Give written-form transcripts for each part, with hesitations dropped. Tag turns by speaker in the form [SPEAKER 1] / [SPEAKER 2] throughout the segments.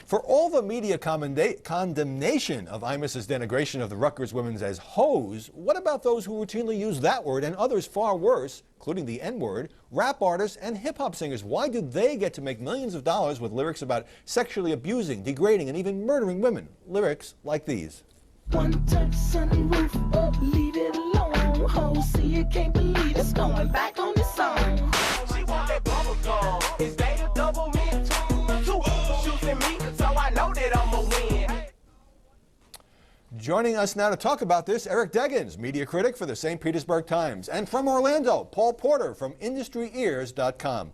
[SPEAKER 1] For all the media condemnation of Imus's denigration of the Rutgers women as hoes, what about those who routinely use that word and others far worse, including the N-word, rap artists and hip-hop singers? Why do they get to make millions of dollars with lyrics about sexually abusing, degrading, and even murdering women? Lyrics like these.
[SPEAKER 2] One touch sunroof, leave it alone. Ho, see you can't believe it's going back on the song. She want that bubble gum. Is they a double mint? Two shooting me, so I know that I'm a win.
[SPEAKER 1] Joining us now to talk about this, Eric Deggans, media critic for the St. Petersburg Times. And from Orlando, Paul Porter from IndustryEars.com.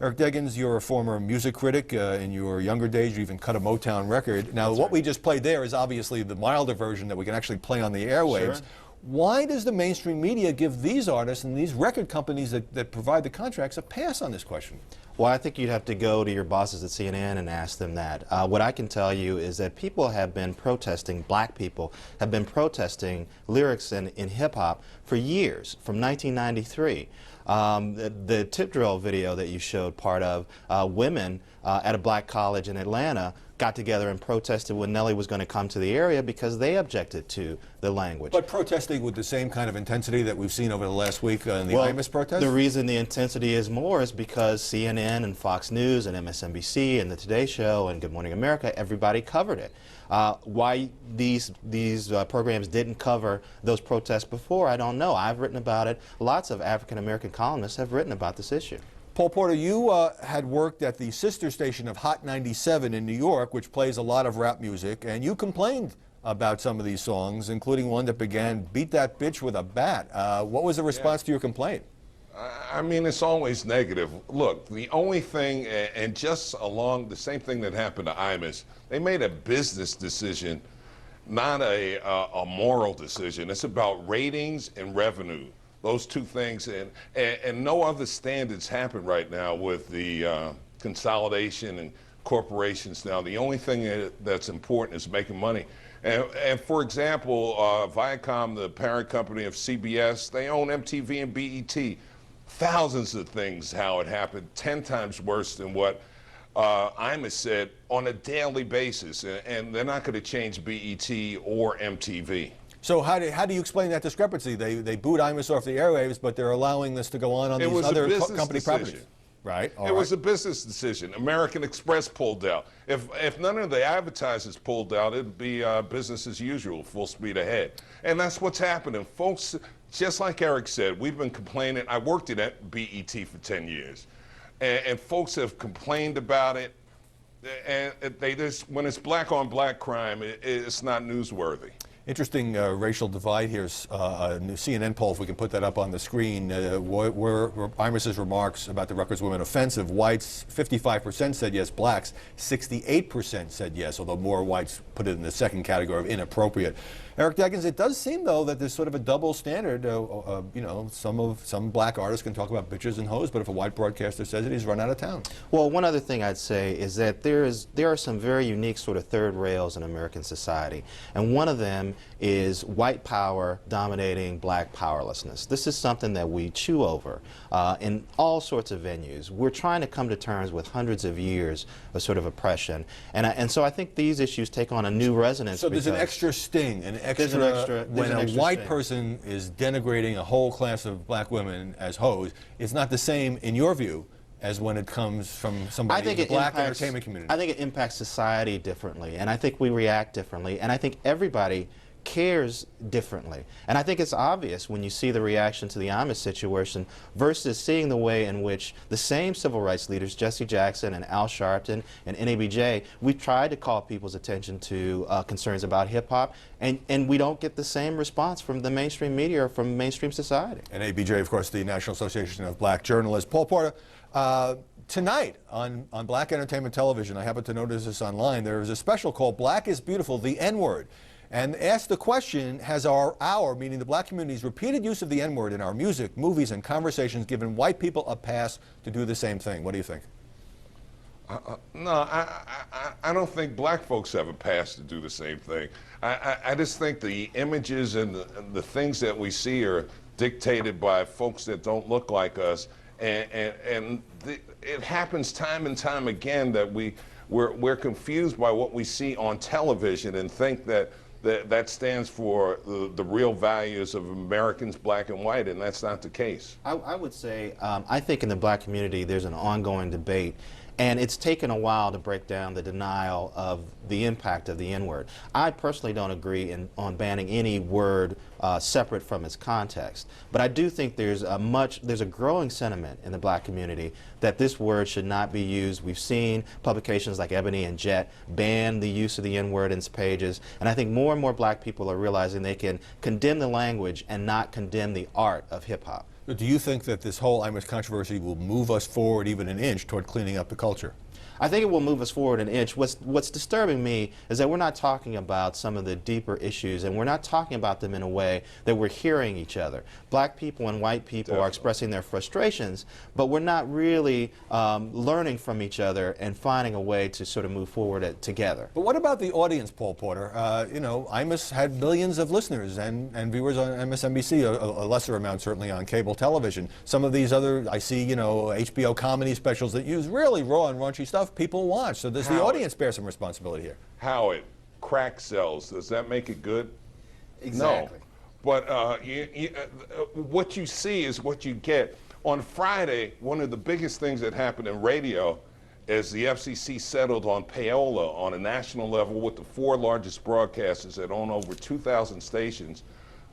[SPEAKER 1] Eric Deggans, you're a former music critic. In your younger days, you even cut a Motown record. Now, what we just played there is obviously the milder version that we can actually play on the airwaves. Sure. Why does the mainstream media give these artists and these record companies that provide the contracts a pass on this question?
[SPEAKER 3] Well, I think you'd have to go to your bosses at CNN and ask them that. What I can tell you is that people have been protesting, black people have been protesting lyrics in hip-hop for years, from 1993. The tip drill video that you showed part of, women at a black college in Atlanta got together and protested when Nelly was going to come to the area because they objected to the language.
[SPEAKER 1] But protesting with the same kind of intensity that we've seen over the last week in the Imus protest?
[SPEAKER 3] The reason the intensity is more is because CNN and Fox News and MSNBC and the Today Show and Good Morning America, everybody covered it. Why these programs didn't cover those protests before, I don't know. I've written about it. Lots of African American columnists have written about this issue.
[SPEAKER 1] Paul Porter, you had worked at the sister station of Hot 97 in New York, which plays a lot of rap music, and you complained about some of these songs, including one that began, "Beat that bitch with a bat." What was the response to your complaint?
[SPEAKER 4] I mean, it's always negative. Look, the only thing, and just along the same thing that happened to Imus, they made a business decision, not a moral decision. It's about ratings and revenue. Those two things, and no other standards happen right now with the consolidation and corporations now. The only thing that's important is making money. And for example, Viacom, the parent company of CBS, they own MTV and BET. Thousands of things, how it happened, 10 times worse than what Imus said on a daily basis. And they're not going to change BET or MTV.
[SPEAKER 1] So how do you explain that discrepancy? They booed Imus off the airwaves, but they're allowing this to go on these other company properties. Right.
[SPEAKER 4] It was a business decision. American Express pulled out. If none of the advertisers pulled out, it'd be business as usual, full speed ahead. And that's what's happening. Folks, just like Eric said, we've been complaining. I worked at BET for 10 years. And folks have complained about it. And they just, when it's black on black crime, it's not newsworthy.
[SPEAKER 1] Interesting racial divide here. A new CNN poll, if we can put that up on the screen, were Imus's remarks about the Rutgers women offensive? Whites, 55% said yes. Blacks, 68% said yes, although more whites put it in the second category of inappropriate. Eric Deggans, it does seem, though, that there's sort of a double standard. You know, some black artists can talk about bitches and hoes, but if a white broadcaster says it, he's run out of town.
[SPEAKER 3] Well, one other thing I'd say is that there are some very unique sort of third rails in American society, and one of them is white power dominating black powerlessness. This is something that we chew over in all sorts of venues. We're trying to come to terms with hundreds of years of sort of oppression, and so I think these issues take on a new resonance.
[SPEAKER 1] So there's an extra sting, when a white person is denigrating a whole class of black women as hoes, it's not the same, in your view, as when it comes from somebody in the black entertainment community.
[SPEAKER 3] I think it impacts society differently, and I think we react differently, and I think everybody cares differently. And I think it's obvious when you see the reaction to the Imus situation versus seeing the way in which the same civil rights leaders, Jesse Jackson and Al Sharpton and NABJ, we've tried to call people's attention to concerns about hip-hop, and we don't get the same response from the mainstream media or from mainstream society.
[SPEAKER 1] NABJ, of course, the National Association of Black Journalists. Paul Porter, tonight on Black Entertainment Television, I happen to notice this online, there is a special called Black is Beautiful, the N-Word. And ask the question, has our, meaning the black community's repeated use of the N-word in our music, movies, and conversations given white people a pass to do the same thing? What do you think?
[SPEAKER 4] No, I don't think black folks have a pass to do the same thing. I just think the images and the things that we see are dictated by folks that don't look like us. It happens time and time again that we we're confused by what we see on television and think that that stands for the real values of Americans, black and white, and that's not the case.
[SPEAKER 3] I would say, I think in the black community there's an ongoing debate, and it's taken a while to break down the denial of the impact of the N-word. I personally don't agree on banning any word separate from its context, but I do think there's a growing sentiment in the black community that this word should not be used. We've seen publications like Ebony and Jet ban the use of the N-word in its pages, and I think more and more black people are realizing they can condemn the language and not condemn the art of hip-hop.
[SPEAKER 1] Do you think that this whole Imus controversy will move us forward even an inch toward cleaning up the culture?
[SPEAKER 3] I think it will move us forward an inch. What's disturbing me is that we're not talking about some of the deeper issues, and we're not talking about them in a way that we're hearing each other. Black people and white people are expressing their frustrations, but we're not really learning from each other and finding a way to sort of move forward together.
[SPEAKER 1] But what about the audience, Paul Porter? You know, Imus had millions of listeners and viewers on MSNBC, a lesser amount certainly on cable television. Some of these other, I see, you know, HBO comedy specials that use really raw and raunchy stuff people watch. So does the audience bear some responsibility here?
[SPEAKER 4] Howard, crack sells. Does that make it good?
[SPEAKER 3] Exactly.
[SPEAKER 4] No. But what you see is what you get. On Friday, one of the biggest things that happened in radio is the FCC settled on payola on a national level with the 4 largest broadcasters that own over 2,000 stations,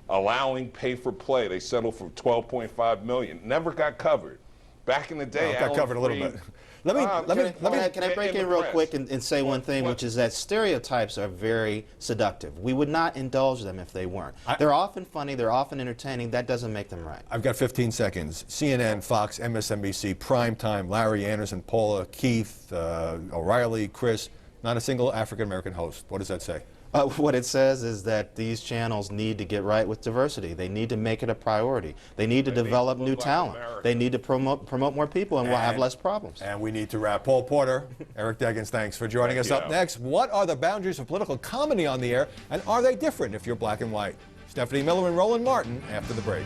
[SPEAKER 4] allowing pay for play. They settled for $12.5 million. Never got covered. Back in the day,
[SPEAKER 1] Well, got covered a little bit. Can
[SPEAKER 3] I break in real quick and say one thing, which is that stereotypes are very seductive. We would not indulge them if they weren't. They're often funny, they're often entertaining. That doesn't make them right.
[SPEAKER 1] I've got 15 seconds. CNN, Fox, MSNBC, Primetime, Larry Anderson, Paula, Keith, O'Reilly, Chris, not a single African-American host. What does that say?
[SPEAKER 3] What it says is that these channels need to get right with diversity. They need to make it a priority. They need to develop new talent. They need to promote more people, and we'll have less problems.
[SPEAKER 1] And we need to wrap. Paul Porter, Eric Deggans, thanks for joining us. Up next, what are the boundaries of political comedy on the air, and are they different if you're black and white? Stephanie Miller and Roland Martin after the break.